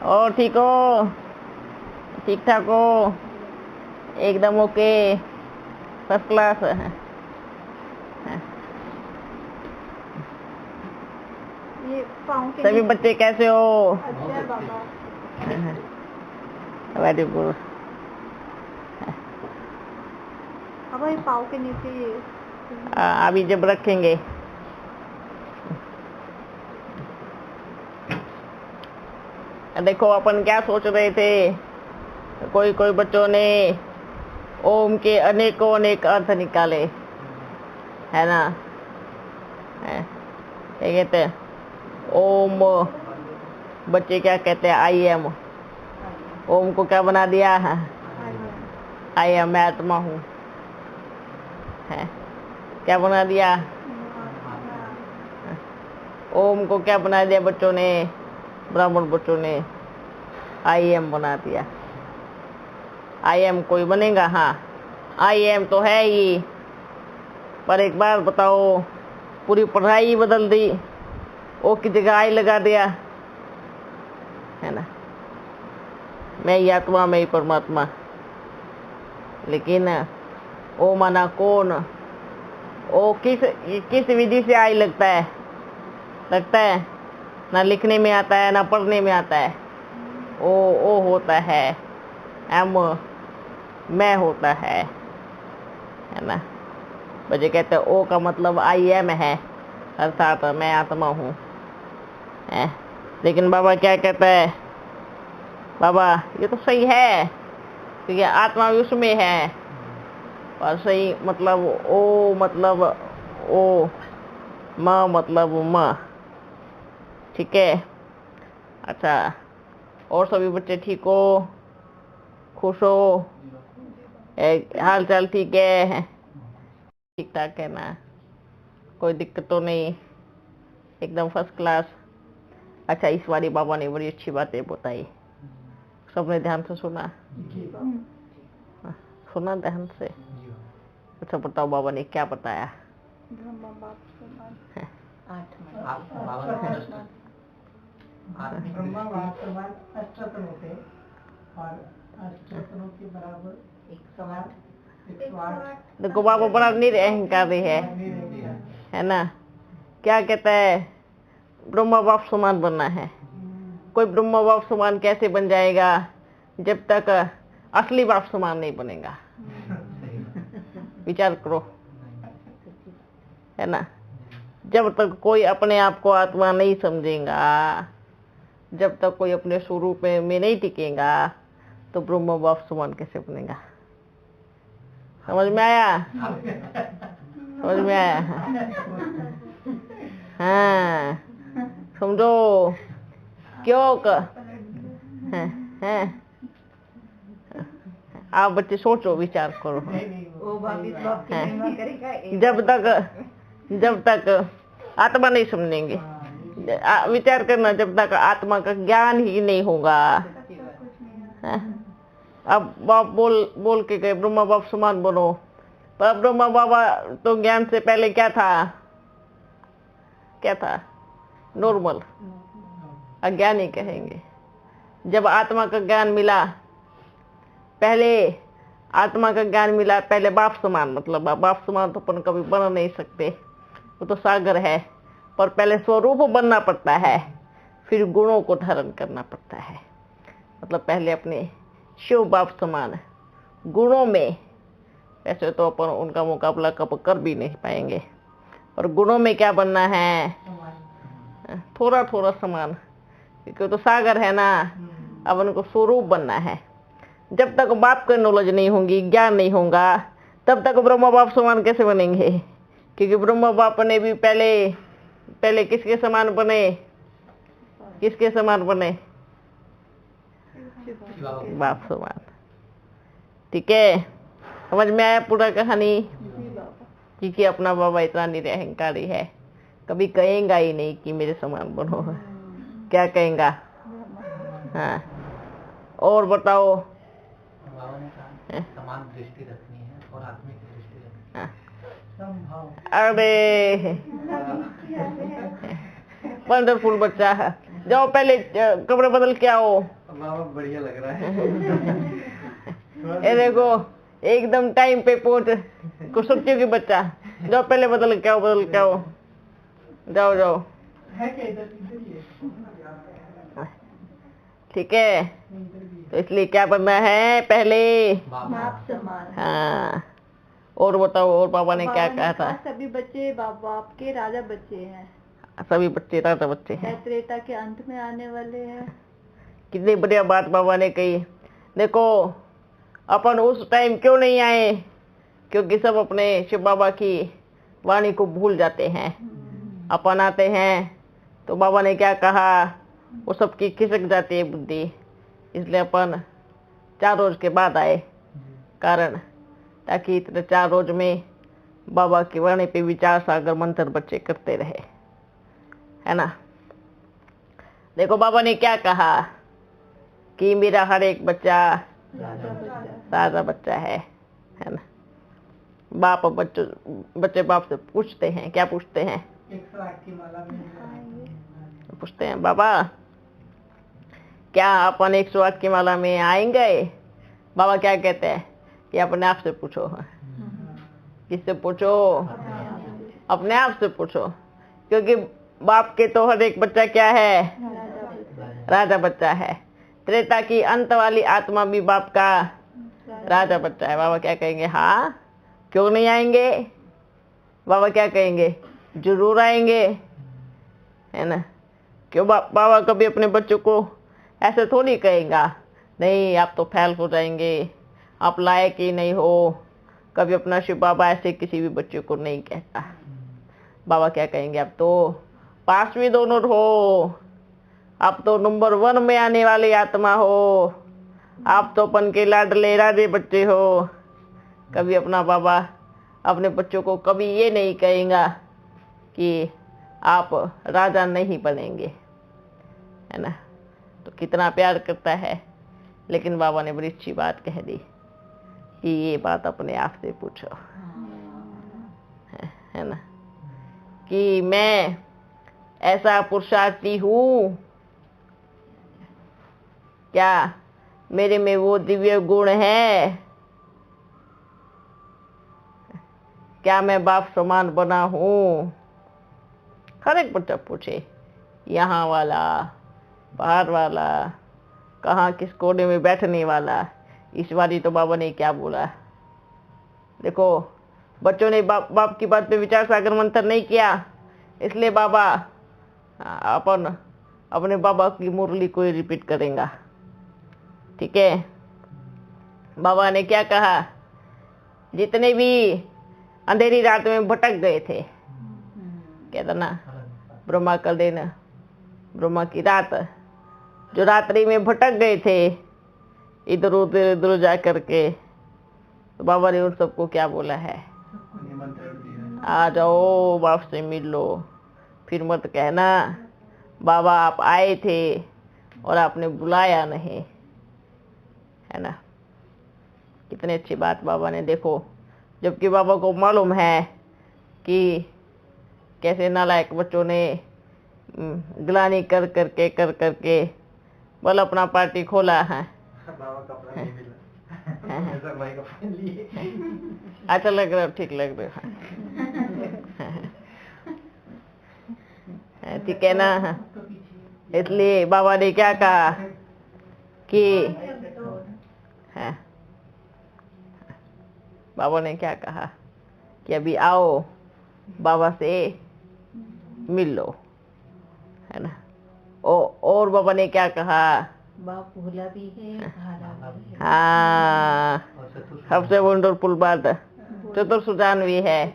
और ठीक हो? ठीक ठाक हो? एकदम ओके, फर्स्ट क्लास। ये पाँव के सभी बच्चे कैसे हो? अच्छा बाबा, वेरी गुड। बाबा ये पाँव के नीचे अभी जब रखेंगे देखो अपन क्या सोच रहे थे, कोई कोई बच्चों ने ओम के अनेकों अनेक अर्थ निकाले, है ना? क्या कहते हैं ओम, बच्चे क्या कहते हैं आई एम। ओम को क्या बना दिया है? आई एम, मैं आत्मा हूँ। है क्या बना दिया? ओम को क्या बना दिया बच्चों ने, ब्राह्मण बच्चों ने? आई एम बना दिया। आई एम कोई बनेगा? हाँ, आई एम तो है ही, पर एक बार बताओ, पूरी पढ़ाई बदल दी, ओ की जगह आई लगा दिया, है ना? मैं ही आत्मा, मैं ही परमात्मा। लेकिन ओ माना कौन? ओ किस विधि से आई लगता है? ना लिखने में आता है, ना पढ़ने में आता है। ओ होता है, एम मैं होता है ना? बच्चे कहते हैं ओ का मतलब आई एम है, अर्थात मैं आत्मा हूँ। लेकिन बाबा क्या कहता है? बाबा ये तो सही है, क्योंकि आत्मा भी उसमें है, और सही मतलब ओ मतलब ओ, माँ मतलब माँ। ठीक है, अच्छा। और सभी बच्चे ठीक हो? खुश हो? हाल चाल ठीक है? ठीक ठाक है ना? कोई दिक्कत तो नहीं? एकदम फर्स्ट क्लास। अच्छा, इस बारी बाबा ने बड़ी अच्छी बातें बताई, सबने ध्यान से सुना? सुना ध्यान से? अच्छा बताओ, बाबा ने क्या बताया? ब्रह्म बाप समान, ब्रह्मा बाप समान अष्टरत्न होते, और अष्टरत्नों के बराबर 108। देखो बाबा बड़ा निरअहंकारी है ना? क्या कहता है? ब्रह्मा बाप समान बनना है। कोई ब्रह्मा बाप समान कैसे बन जाएगा जब तक असली बाप समान नहीं बनेगा? विचार करो, है ना? जब तक कोई अपने आप को आत्मा नहीं समझेगा, जब तक कोई अपने स्वरूप में नहीं टिकेगा, तो ब्रह्म बाप समान कैसे बनेगा? समझ में आया? समझ में आया? हाँ, समझो क्यों हैं? आप बच्चे सोचो, विचार करो। जब तक आत्मा नहीं समझेंगे, विचार करना, जब तक आत्मा का ज्ञान ही नहीं होगा। अब बाप बोल के गए ब्रह्मा बाप समान बनो, पर ब्रह्मा बाबा तो ज्ञान से पहले क्या था? क्या था? नॉर्मल, अज्ञानी कहेंगे। जब आत्मा का ज्ञान मिला, पहले आत्मा का ज्ञान मिला, पहले बाप समान, मतलब बाप समान तो अपन कभी बन नहीं सकते, वो तो सागर है। पर पहले स्वरूप बनना पड़ता है, फिर गुणों को धारण करना पड़ता है। मतलब पहले अपने शिव बाप समान गुणों में, वैसे तो अपन उनका मुकाबला कब कर भी नहीं पाएंगे, और गुणों में क्या बनना है? थोड़ा थोड़ा समान, क्योंकि तो सागर है ना। अब उनको स्वरूप बनना है। जब तक बाप का नॉलेज नहीं होगी, ज्ञान नहीं होगा, तब तक ब्रह्मा बाप समान कैसे बनेंगे? क्योंकि ब्रह्मा बाप ने भी पहले किसके समान बने? किसके समान बने? बाप समान। ठीक है, समझ में आया पूरा कहानी? क्योंकि अपना बाबा इतना निरअहंकारी है, कभी कहेगा ही नहीं कि मेरे समान बनो। क्या कहेगा? हाँ, और बताओ। बाबा ने कहा समान दृष्टि रखनी है और आत्मिक दृष्टि रखनी है। अरे वंडरफुल बच्चा है। जाओ पहले कपड़े बदल के आओ। बाबा बढ़िया लग रहा है। ये देखो एकदम टाइम पे पहुंच कुछ सोचियो कि बच्चा। जाओ पहले बदल के आओ, बदल के आओ, जाओ जाओ। है क्या इधर इधर ही है? ठीक है, इधर भी तो इसलिए क्या बनना है पहले। बाप समान। हाँ, और बताओ, और बाबा ने क्या कहा था? सभी बच्चे बाप बाप के राजा बच्चे हैं, सभी बच्चे राजा बच्चे हैं, त्रेता के अंत में आने वाले हैं। कितनी बढ़िया बात बाबा ने कही। देखो अपन उस टाइम क्यों नहीं आए, क्योंकि सब अपने शिव बाबा की वाणी को भूल जाते हैं। अपन आते हैं तो बाबा ने क्या कहा वो सबकी खिसक जाती है बुद्धि, इसलिए अपन 4 रोज के बाद आए, कारण ताकि इतने 4 रोज में बाबा की वाणी पे विचार सागर मंत्र बच्चे करते रहे, है ना। देखो बाबा ने क्या कहा कि मेरा हर एक बच्चा राजा बच्चा है ना। बाप बच्चे बाप से पूछते हैं, क्या पूछते हैं? 108 की माला में पूछते हैं बाबा क्या अपन 108 की माला में आएंगे? बाबा क्या कहते हैं कि अपने आप से पूछो। किससे पूछो? अपने आप से पूछो, क्योंकि बाप के तो हर एक बच्चा क्या है? राजा बच्चा है। त्रेता की अंत वाली आत्मा भी बाप का राजा बच्चा है। बाबा क्या कहेंगे? हाँ, क्यों नहीं आएंगे? बाबा क्या कहेंगे? जरूर आएंगे, है ना। क्यों बाबा कभी अपने बच्चों को ऐसे थोड़ी कहेगा, नहीं आप तो फेल हो जाएंगे, आप लायक ही नहीं हो। कभी अपना शिव बाबा ऐसे किसी भी बच्चे को नहीं कहता। बाबा क्या कहेंगे? आप तो पास भी दोनों हो, आप तो नंबर 1 में आने वाली आत्मा हो, आप तो अपन के लाडले राजे बच्चे हो। कभी अपना बाबा अपने बच्चों को कभी ये नहीं कहेगा कि आप राजा नहीं बनेंगे, है ना। तो कितना प्यार करता है, लेकिन बाबा ने बड़ी अच्छी बात कह दी कि ये बात अपने आप से पूछो, है ना, कि मैं ऐसा पुरुषार्थी हूँ क्या? मेरे में वो दिव्य गुण है क्या? मैं बाप समान बना हूँ? हर एक बच्चा पूछे, यहाँ वाला, बाहर वाला, कहाँ किस कोने में बैठने वाला। इस बारी तो बाबा ने क्या बोला? देखो बच्चों ने बाप की बात पे विचार सागर मंथन नहीं किया, इसलिए बाबा अपन अपने बाबा की मुरली को ही रिपीट करेंगे। ठीक है, बाबा ने क्या कहा? जितने भी अंधेरी रात में भटक गए थे, कहता ना, ब्रह्मा का दिन, ब्रह्मा की रात, जो रात्रि में भटक गए थे इधर उधर जा करके, तो बाबा ने उन सबको क्या बोला है? आ जाओ बाप से मिल लो। फिर मत कहना बाबा आप आए थे और आपने बुलाया नहीं, है ना। कितनी अच्छी बात बाबा ने। देखो जबकि बाबा को मालूम है कि कैसे नालायक बच्चों ने गिलानी कर करके बल अपना पार्टी खोला है। बाबा कपड़ा नहीं मिला। ऐसा भाई कपड़ा लिए। अच्छा लग रहा है, ठीक लग रहा है, ठीक है ना। इसलिए बाबा ने क्या कहा कि है, बाबा ने क्या कहा कि अभी आओ बाबा से मिल लो, है ना। और बाबा ने क्या कहा? बाप भोला भी है, भाला भी है। हाँ, सबसे वंडरफुल बात चतुर सुजान भी है।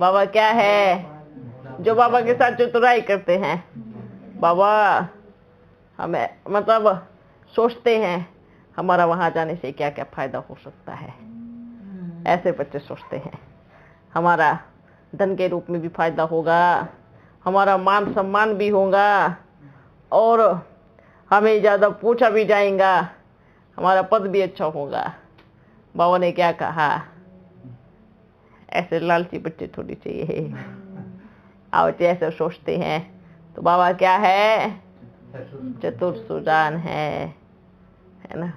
बाबा क्या है? जो बाबा के साथ चतुराई करते हैं। बाबा हमें मतलब सोचते हैं हमारा वहां जाने से क्या क्या फायदा हो सकता है। ऐसे बच्चे सोचते हैं हमारा धन के रूप में भी फायदा होगा, हमारा मान सम्मान भी होगा, और हमें ज्यादा पूछा भी जाएगा, हमारा पद भी अच्छा होगा। बाबा ने क्या कहा? ऐसे लालची बच्चे थोड़ी चाहिए। आओ ऐसे सोचते हैं तो बाबा क्या है? चतुर सुजान है ना।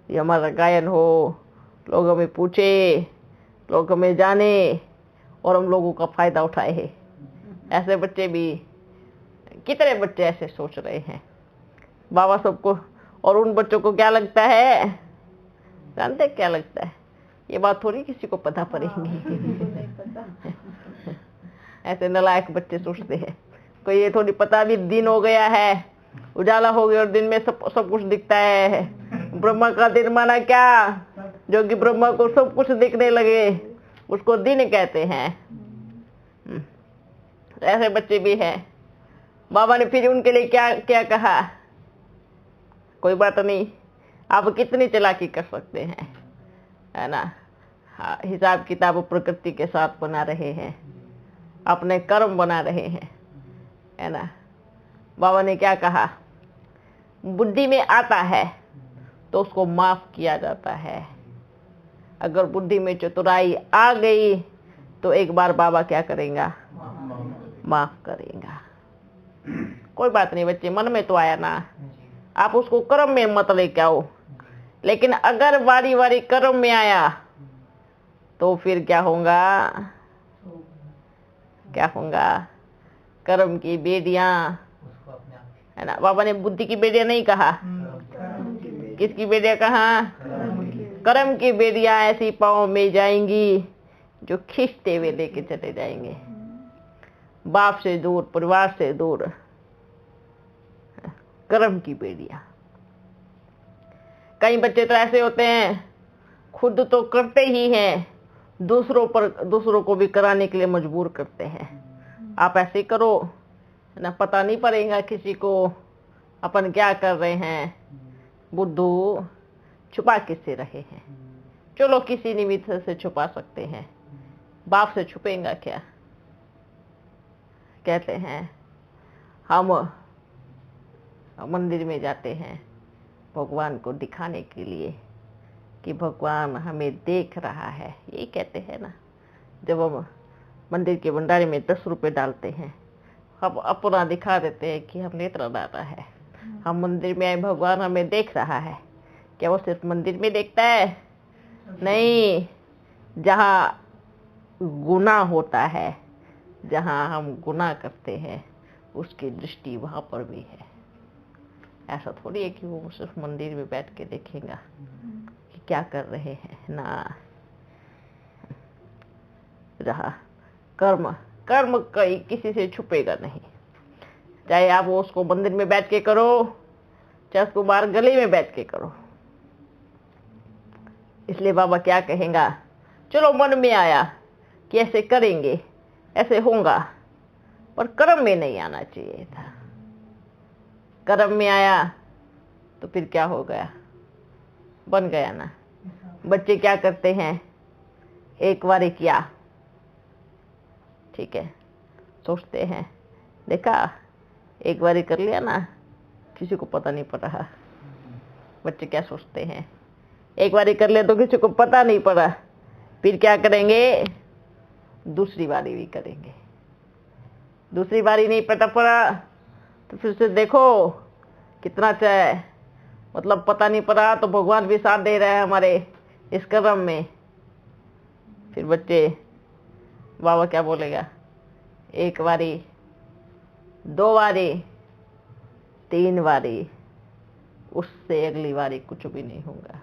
ये हमारा गायन हो, लोग हमें पूछे, लोग हमें जाने और हम लोगों का फायदा उठाए है। ऐसे बच्चे भी, कितने बच्चे ऐसे सोच रहे हैं बाबा सबको। और उन बच्चों को क्या लगता है, जानते क्या लगता है, ये बात थोड़ी किसी को पता पड़ेगी। ऐसे नालायक बच्चे सोचते हैं, कोई ये थोड़ी पता भी दिन हो गया है, उजाला हो गया और दिन में सब कुछ दिखता है। ब्रह्मा का दिन माना क्या, जो कि ब्रह्मा को सब कुछ दिखने लगे उसको दिन कहते हैं। ऐसे बच्चे भी हैं। बाबा ने फिर उनके लिए क्या क्या कहा, कोई बात नहीं, आप कितनी चालाकी कर सकते हैं, है ना। हाँ, हिसाब किताब प्रकृति के साथ बना रहे हैं, अपने कर्म बना रहे हैं, है ना। बाबा ने क्या कहा, बुद्धि में आता है तो उसको माफ किया जाता है। अगर बुद्धि में चतुराई आ गई तो एक बार बाबा क्या करेगा, माफ करेगा। कोई बात नहीं बच्चे, मन में तो आया ना, आप उसको कर्म में मत लेके आओ। लेकिन अगर बारी बारी कर्म में आया तो फिर क्या होगा, क्या होगा, कर्म की बेड़ियां, है ना। बाबा ने बुद्धि की बेड़ियां नहीं कहा, किसकी बेड़ियां कहा, कर्म की बेड़ियां ऐसी पाँव में जाएंगी जो खींचते हुए लेके चले जाएंगे, बाप से दूर, परिवार से दूर। कर्म की बेड़ियां। कई बच्चे तो ऐसे होते हैं, खुद तो करते ही हैं, दूसरों को भी कराने के लिए मजबूर करते हैं। आप ऐसे करो ना, पता नहीं पड़ेगा किसी को अपन क्या कर रहे हैं। बुद्धू छुपा किससे रहे हैं, चलो किसी निमित्त से छुपा सकते हैं, बाप से छुपेगा क्या। कहते हैं हम मंदिर में जाते हैं भगवान को दिखाने के लिए कि भगवान हमें देख रहा है, यही कहते हैं ना। जब हम मंदिर के भंडारे में 10 रुपए डालते हैं, हम अपना दिखा देते हैं कि हम नेत्र दाता है, हम मंदिर में आए, भगवान हमें देख रहा है। क्या वो सिर्फ मंदिर में देखता है? नहीं, जहाँ गुनाह होता है, जहाँ हम गुनाह करते हैं, उसकी दृष्टि वहाँ पर भी है। ऐसा थोड़ी है कि वो सिर्फ मंदिर में बैठ के देखेगा कि क्या कर रहे हैं ना। रहा कर्म किसी से छुपेगा नहीं, चाहे आप उसको मंदिर में बैठ के करो, चाहे उसको बाहर गली में बैठ के करो। इसलिए बाबा क्या कहेगा, चलो मन में आया कि ऐसे करेंगे, ऐसे होगा, पर कर्म में नहीं आना चाहिए था। कर्म में आया तो फिर क्या हो गया, बन गया ना। बच्चे क्या करते हैं, एक बार किया, ठीक है, सोचते हैं, देखा एक बार कर लिया ना, किसी को पता नहीं पड़ रहा। बच्चे क्या सोचते हैं, एक बार कर लिया तो किसी को पता नहीं पड़ा, फिर क्या करेंगे, दूसरी बारी भी करेंगे। दूसरी बारी नहीं पता पड़ा तो फिर से देखो कितना चाहे, मतलब पता नहीं पड़ा तो भगवान भी साथ दे रहे हैं हमारे इस कर्म में। फिर बच्चे, बाबा क्या बोलेगा, एक बारी, 2 बारी, 3 बारी, उससे अगली बारी कुछ भी नहीं होगा।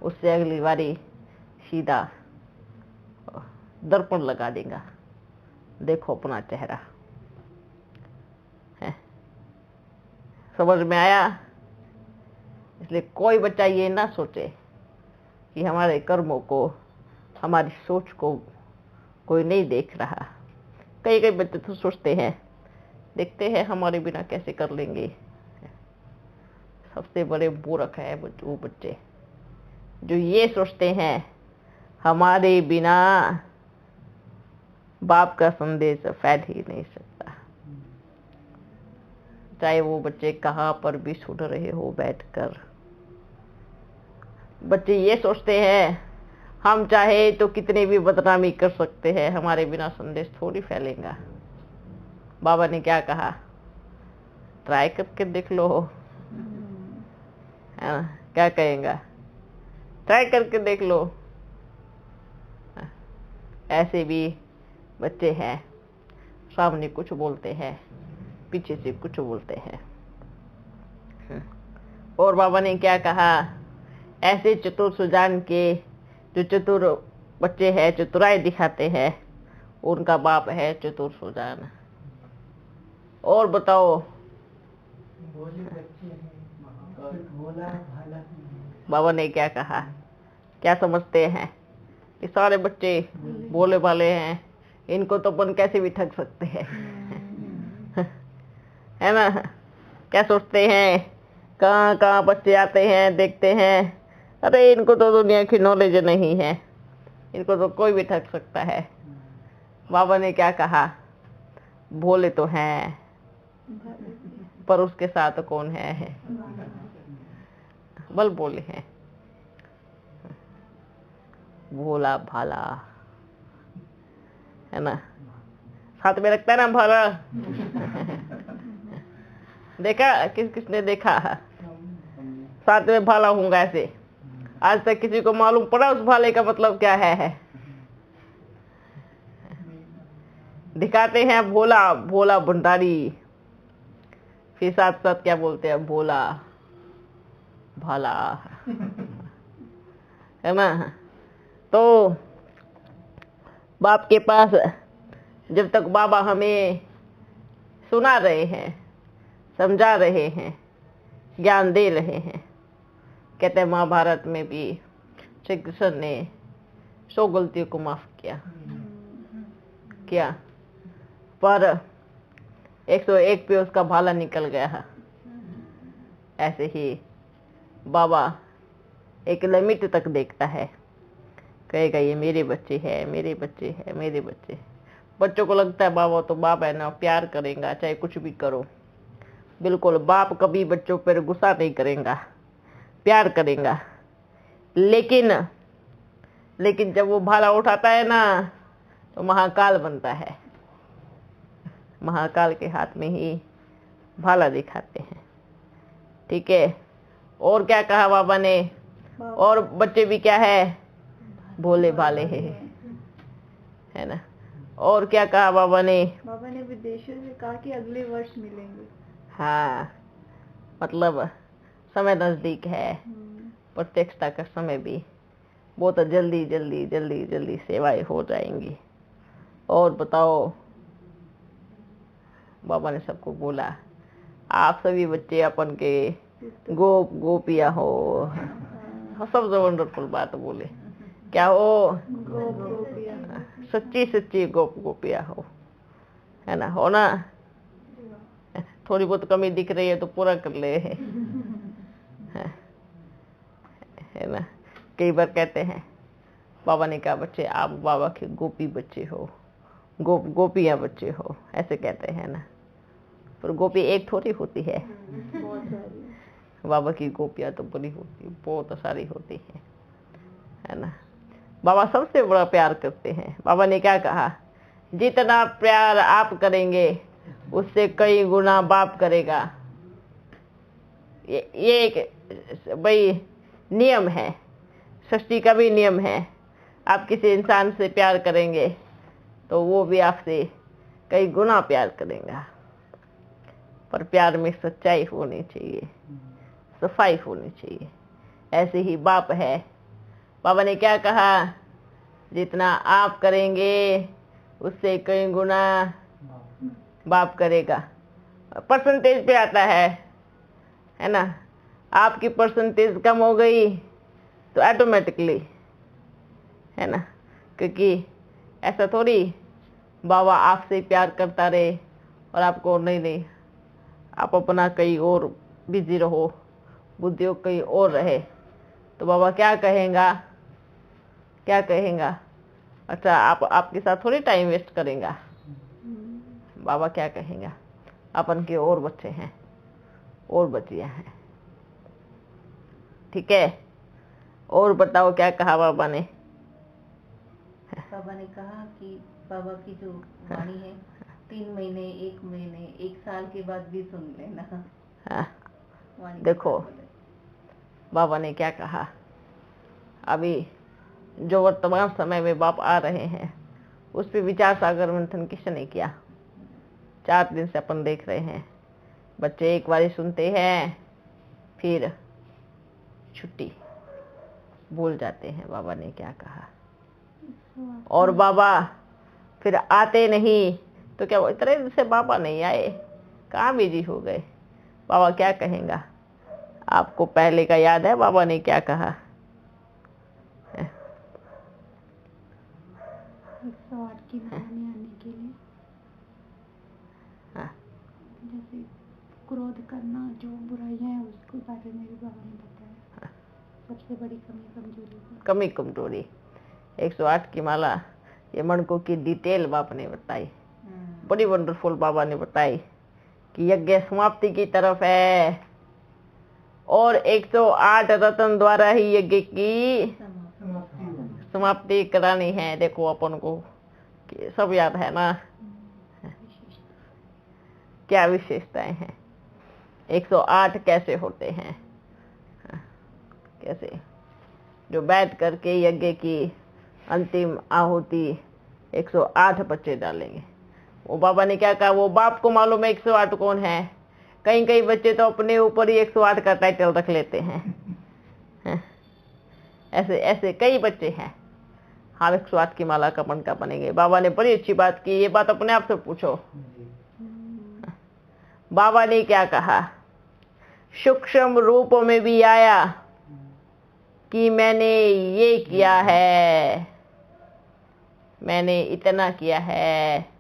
उससे अगली बारी सीधा दर्पण लगा देगा, देखो अपना चेहरा है। समझ में आया? इसलिए कोई बच्चा ये ना सोचे कि हमारे कर्मों को, हमारी सोच को कोई नहीं देख रहा। कई बच्चे तो सोचते हैं, देखते हैं हमारे बिना कैसे कर लेंगे। सबसे बड़े मूर्ख है वो बच्चे जो ये सोचते हैं हमारे बिना बाप का संदेश फैल ही नहीं सकता। चाहे वो बच्चे कहाँ पर भी सुन रहे हो बैठकर। बच्चे ये सोचते हैं हम चाहे तो कितने भी बदनामी कर सकते हैं, हमारे बिना संदेश थोड़ी फैलेगा। बाबा ने क्या कहा, ट्राई करके देख लो, है ना? क्या कहेगा? ट्राई करके देख लो। ऐसे भी बच्चे हैं, सामने कुछ बोलते हैं, पीछे से कुछ बोलते हैं। और बाबा ने क्या कहा? ऐसे चतुर सुजान के जो चतुर बच्चे हैं, चतुराई दिखाते हैं, उनका बाप है चतुर सुजान। और बताओ, भोले बच्चे हैं, भोला भाला है। बाबा ने क्या कहा? क्या समझते हैं कि सारे बच्चे भोले भाले हैं, इनको तो अपन कैसे भी ठग सकते हैं, है ना? क्या सोचते हैं? कहाँ कहाँ बच्चे आते हैं, देखते हैं, अरे इनको तो दुनिया की नॉलेज नहीं है, इनको तो कोई भी ठग सकता है। बाबा ने क्या कहा? भोले तो हैं, पर उसके साथ कौन है? बल बोले हैं, भोला भाला, है ना? साथ में रखता है ना भाला। देखा? किसने देखा? साथ में भाला होगा ऐसे? आज तक किसी को मालूम पड़ा उस भाले का मतलब क्या है? दिखाते हैं भोला भोला भंडारी, फिर साथ साथ क्या बोलते हैं? भोला भाला, है ना? तो बाप के पास जब तक बाबा हमें सुना रहे हैं, समझा रहे हैं, ज्ञान दे रहे हैं, कहते हैं महाभारत में भी श्री कृष्ण ने 100 गलतियों को माफ किया, पर 101 पे उसका भाला निकल गया। ऐसे ही बाबा एक लिमिट तक देखता है, कहेगा ये मेरे बच्चे हैं, मेरे बच्चे हैं, मेरे बच्चे। बच्चों को लगता है बाबा तो बाप है ना, प्यार करेगा चाहे कुछ भी करो। बिल्कुल, बाप कभी बच्चों पर गुस्सा नहीं करेगा, प्यार करेगा। लेकिन जब वो भाला उठाता है ना, तो महाकाल बनता है। महाकाल के हाथ में ही भाला दिखाते हैं। ठीक है? और क्या कहा बाबा ने? और बच्चे भी क्या है? भोले भाले है ना? और क्या कहा बाबा ने? बाबा ने विदेशों से कहा कि अगले वर्ष मिलेंगे। हाँ, मतलब समय नजदीक है, प्रत्यक्षता का समय भी बहुत जल्दी जल्दी जल्दी जल्दी सेवाएं हो जाएंगी। और बताओ, बाबा ने सबको बोला आप सभी बच्चे अपन के गोपिया हो। सबसे वंडरफुल बात बोले, क्या हो? सच्ची सच्ची गोपिया हो, है ना? हो ना? थोड़ी बहुत कमी दिख रही है तो पूरा कर ले, है ना? कई बार कहते हैं बाबा ने कहा बच्चे आप बाबा के गोपी बच्चे हो, गोपियां बच्चे हो, ऐसे कहते हैं ना? पर गोपी एक थोड़ी होती है, बाबा की गोपियां तो बड़ी होती, बहुत सारी होती है ना? बाबा सबसे बड़ा प्यार करते हैं। बाबा ने क्या कहा? जितना प्यार आप करेंगे उससे कई गुना बाप करेगा। ये एक भाई नियम है, सृष्टि का भी नियम है। आप किसी इंसान से प्यार करेंगे तो वो भी आपसे कई गुना प्यार करेगा। पर प्यार में सच्चाई होनी चाहिए, सफाई होनी चाहिए। ऐसे ही बाप है। बाबा ने क्या कहा? जितना आप करेंगे उससे कई गुना बाप करेगा। परसेंटेज पे आता है ना? आपकी परसेंटेज कम हो गई तो ऑटोमेटिकली, है ना? क्योंकि ऐसा थोड़ी बाबा आपसे प्यार करता रहे और आपको नहीं, आप अपना कहीं और बिजी रहो, बुद्धि कहीं और रहे, तो बाबा क्या कहेगा? अच्छा आपके साथ थोड़ी टाइम वेस्ट करेगा। बाबा क्या कहेगा? अपन के और बच्चे हैं, और बच्चियां हैं। ठीक है? और बताओ क्या कहा बाबा ने? बाबा ने कहा कि बाबा की जो वाणी है 3 महीने 1 महीने 1 साल के बाद भी सुन लेना। हाँ, वाणी के देखो साथ बोले। बाबा ने क्या कहा। अभी जो वर्तमान समय में बाप आ रहे हैं उस पर विचार सागर मंथन किसने किया। 4 दिन से अपन देख रहे हैं। बच्चे एक बारी सुनते हैं फिर छुट्टी, भूल जाते हैं बाबा ने क्या कहा। और बाबा फिर आते नहीं तो क्या इतने दिन से बाबा नहीं आए, कहाँ बिजी हो गए। बाबा क्या कहेगा। आपको पहले का याद है बाबा ने क्या कहा। 108 की कहानी आने के लिए हाँ, जैसे क्रोध करना, जो बुराइयां है उसके बारे में भी बाबा ने बताया। सबसे बड़ी कमी कमजोरी 108 की माला, ये मणकों की डिटेल बाबा ने बताई। बड़ी वंडरफुल बाबा ने बताई कि यज्ञ समाप्ति की तरफ है और 108 रत्न द्वारा ही यज्ञ की समाप्ति करानी है। देखो अपन को सब याद है ना, क्या विशेषताएं हैं। 108 कैसे होते हैं, कैसे जो बैठ करके यज्ञ की अंतिम आहुति 108 बच्चे डालेंगे। वो बाबा ने क्या कहा, वो बाप को मालूम है 108 कौन है। कई कई बच्चे तो अपने ऊपर ही 108 का टाइटल रख लेते हैं। ऐसे ऐसे कई बच्चे हैं। हम 108 की माला का मनका बनेंगे। बाबा ने बड़ी अच्छी बात की। ये बात अपने आप से पूछो। बाबा ने क्या कहा, सूक्ष्म रूप में भी आया कि मैंने ये किया है, मैंने इतना किया है।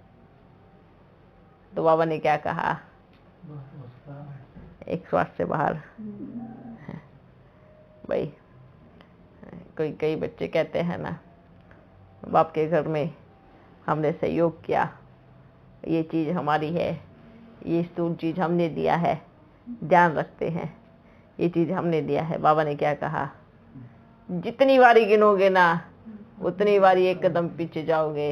तो बाबा ने क्या कहा, 108 से बाहर। भाई कई बच्चे कहते हैं ना, बाप के घर में हमने सहयोग किया, ये चीज़ हमारी है, ये स्थूल चीज़ हमने दिया है, ध्यान रखते हैं ये चीज़ हमने दिया है। बाबा ने क्या कहा, जितनी बारी गिनोगे ना उतनी बारी एक कदम पीछे जाओगे।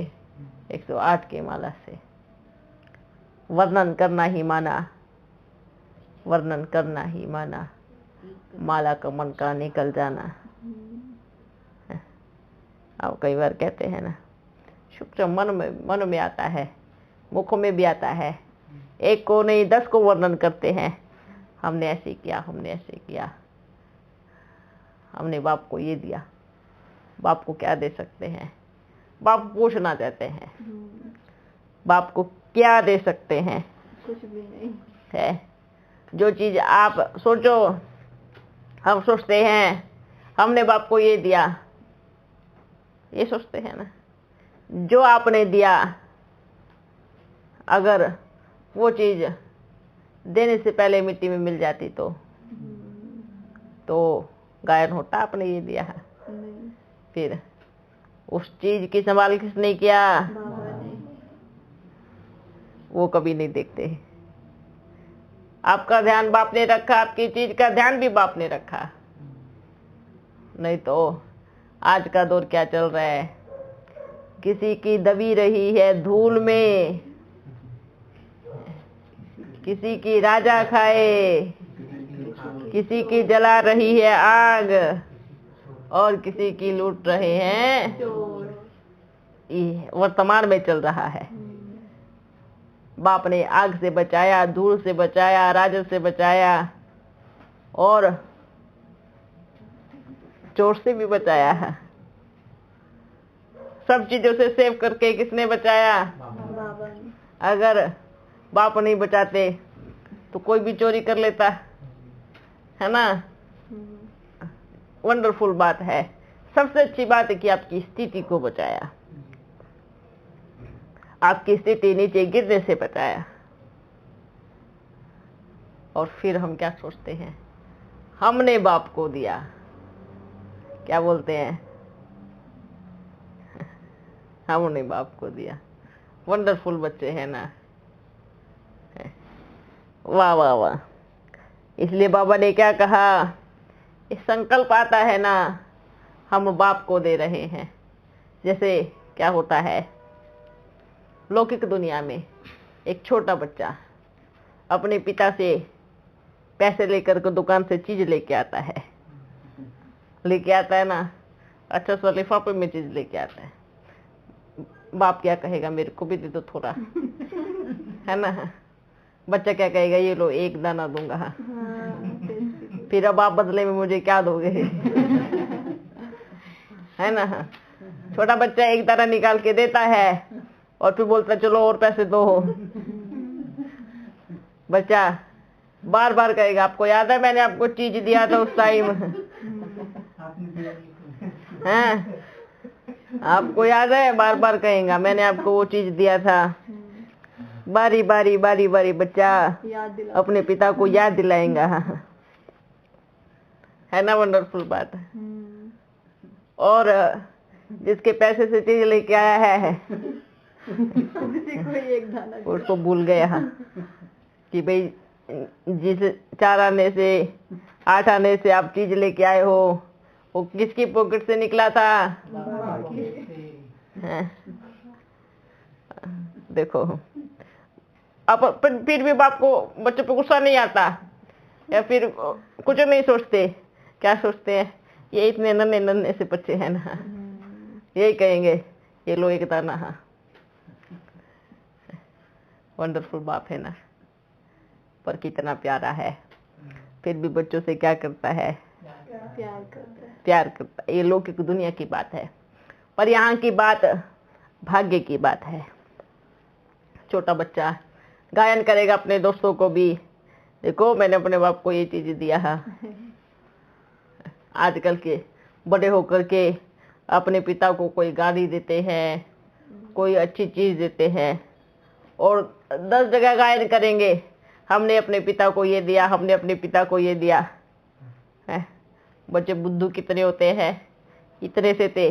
108 की माला से वर्णन करना ही माना, वर्णन करना ही माना, माला का मन का निकल जाना। अब कई बार कहते हैं ना, सूक्ष्म मन में आता है, मुखों में भी आता है। एक को नहीं 10 को वर्णन करते हैं, हमने ऐसे किया, हमने ऐसे किया, हमने बाप को ये दिया। बाप को क्या दे सकते हैं, बाप पूछना चाहते हैं, बाप को क्या दे सकते हैं। कुछ भी नहीं है। जो चीज आप सोचो, हम सोचते हैं हमने बाप को ये दिया, ये सोचते हैं ना। जो आपने दिया, अगर वो चीज देने से पहले मिट्टी में मिल जाती तो गायन होता, आपने ये दिया है। नहीं, फिर उस चीज की संभाल किसने किया, बाबा ने। वो कभी नहीं देखते। आपका ध्यान बाप ने रखा, आपकी चीज का ध्यान भी बाप ने रखा। नहीं तो आज का दौर क्या चल रहा है, किसी की दबी रही है धूल में, किसी की राजा खाए, किसी की जला रही है आग, और किसी की लूट रहे हैं चोर। ये वर्तमान में चल रहा है। बाप ने आग से बचाया, धूल से बचाया, राजस से बचाया, और चोर से भी बचाया है। सब चीजों से सेव करके किसने बचाया, बाबा ने। अगर बाप नहीं बचाते तो कोई भी चोरी कर लेता है ना। वंडरफुल बात है। सबसे अच्छी बात है कि आपकी स्थिति को बचाया, आपकी स्थिति नीचे गिरने से बचाया। और फिर हम क्या सोचते हैं, हमने बाप को दिया, क्या बोलते हैं, हमने बाप को दिया। वंडरफुल बच्चे हैं ना। वाह वाह वाह। इसलिए बाबा ने क्या कहा, इस संकल्प आता है ना, हम बाप को दे रहे हैं। जैसे क्या होता है लौकिक दुनिया में, एक छोटा बच्चा अपने पिता से पैसे लेकर के दुकान से चीज लेके आता है ना, अच्छा सा लिफाफे में चीज लेके आता है। बाप क्या कहेगा, मेरे को भी दे दो थोड़ा, है ना। बच्चा क्या कहेगा, ये लो एक दाना दूंगा, फिर अब आप बदले में मुझे क्या दोगे, है ना। छोटा बच्चा एक दाना निकाल के देता है और फिर बोलता चलो और पैसे दो। बच्चा बार बार कहेगा, आपको याद है मैंने आपको चीज दिया था उस टाइम, हैं? आपको याद है, बार बार कहेगा मैंने आपको वो चीज दिया था। बारी बारी बारी बारी बच्चा अपने पिता को याद दिलाएगा, है ना। वंडरफुल बात। और जिसके पैसे से चीज लेके आया है उसको भूल गया कि भाई जिस 4 आने से 8 आने से आप चीज लेके आए हो वो किसकी पॉकेट से निकला था। देखो अब फिर भी बाप को बच्चों पे गुस्सा नहीं आता या फिर कुछ नहीं सोचते। क्या सोचते हैं, ये इतने नन्हे नन्हे से बच्चे हैं ना, यही कहेंगे ये लो एक दाना। वंडरफुल बाप है ना, पर कितना प्यारा है। फिर भी बच्चों से क्या करता है, प्यार करता है। ये लौकिक दुनिया की बात है, पर यहाँ की बात भाग्य की बात है। छोटा बच्चा गायन करेगा अपने दोस्तों को भी, देखो मैंने अपने बाप को ये चीज दिया है। आजकल के बड़े होकर के अपने पिता को कोई गाड़ी देते हैं, कोई अच्छी चीज देते हैं और 10 जगह गायन करेंगे, हमने अपने पिता को ये दिया, हमने अपने पिता को ये दिया है। बच्चे बुद्धू कितने होते हैं, इतने से थे,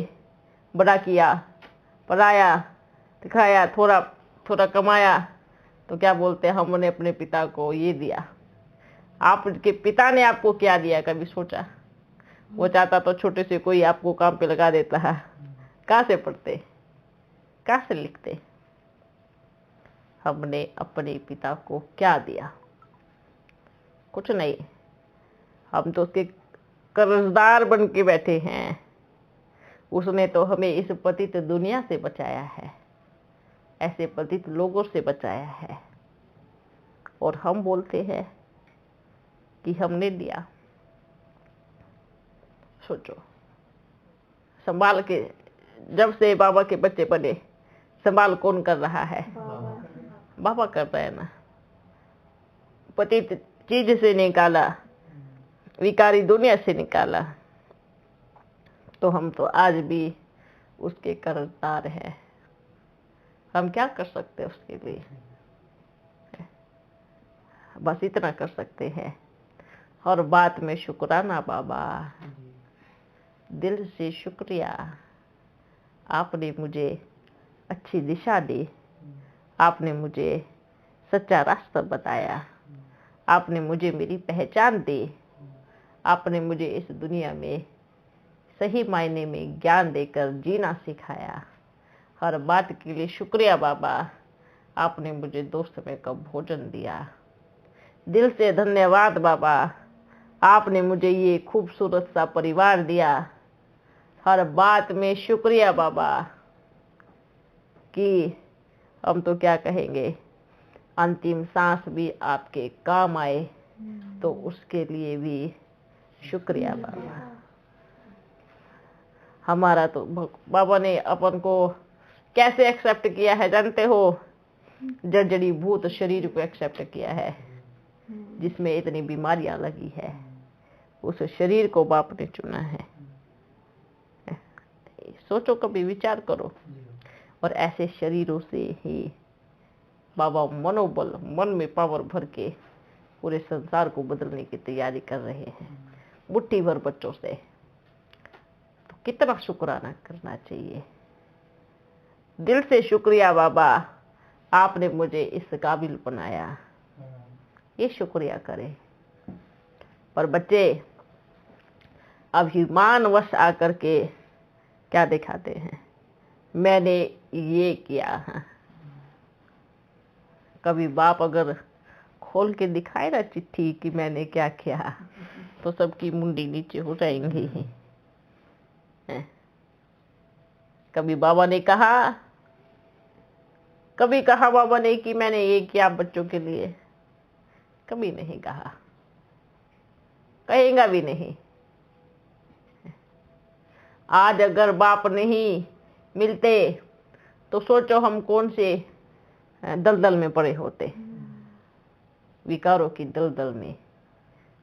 बड़ा किया, पढ़ाया, दिखाया, थोड़ा थोड़ा कमाया, तो क्या बोलते हैं हमने अपने पिता को ये दिया। आपके पिता ने आपको क्या दिया, कभी सोचा? वो चाहता तो छोटे से कोई आपको काम पे लगा देता है। कहाँ से पढ़ते, कहाँ से लिखते? हमने अपने पिता को क्या दिया? कुछ नहीं। हम तो उसके कर्जदार बन के बैठे हैं। उसने तो हमें इस पतित दुनिया से बचाया है, ऐसे पतित लोगों से बचाया है, और हम बोलते हैं कि हमने दिया। सोचो, संभाल के जब से बाबा के बच्चे बने, संभाल कौन कर रहा है? बाबा कर रहा है ना। पतित चीज से निकाला, विकारी दुनिया से निकाला, तो हम तो आज भी उसके कर्जदार हैं। हम क्या कर सकते हैं उसके लिए? बस इतना कर सकते हैं, हर बात में शुक्राना बाबा, दिल से शुक्रिया। आपने मुझे अच्छी दिशा दी, आपने मुझे सच्चा रास्ता बताया, आपने मुझे मेरी पहचान दी, आपने मुझे इस दुनिया में सही मायने में ज्ञान देकर जीना सिखाया। हर बात के लिए शुक्रिया बाबा। आपने मुझे दोस्त में का भोजन दिया, दिल से धन्यवाद बाबा। आपने मुझे ये खूबसूरत सा परिवार दिया। हर बात में शुक्रिया बाबा। कि हम तो क्या कहेंगे, अंतिम सांस भी आपके काम आए, तो उसके लिए भी शुक्रिया बाबा। हमारा तो बाबा ने अपन को कैसे एक्सेप्ट किया है जानते हो? जर्जरी भूत शरीर को एक्सेप्ट किया है, जिसमें इतनी बीमारियां लगी है। उस शरीर को बाप ने चुना है। सोचो, कभी विचार करो। और ऐसे शरीरों से ही बाबा मनोबल, मन में पावर भर के पूरे संसार को बदलने की तैयारी कर रहे हैं, मुट्ठी भर बच्चों से। तो कितना शुक्राना करना चाहिए। दिल से शुक्रिया बाबा, आपने मुझे इस काबिल बनाया, ये शुक्रिया करें। पर बच्चे अभिमानवश आकर के क्या दिखाते हैं, मैंने ये किया है। कभी बाप अगर खोल के दिखाए ना चिट्ठी कि मैंने क्या किया, तो सबकी मुंडी नीचे हो जाएंगी। कभी बाबा ने कहा, कभी कहा बाबा ने कि मैंने ये किया बच्चों के लिए? कभी नहीं कहा, कहेगा भी नहीं। आज अगर बाप नहीं मिलते तो सोचो हम कौन से दलदल में पड़े होते। विकारों की दलदल में,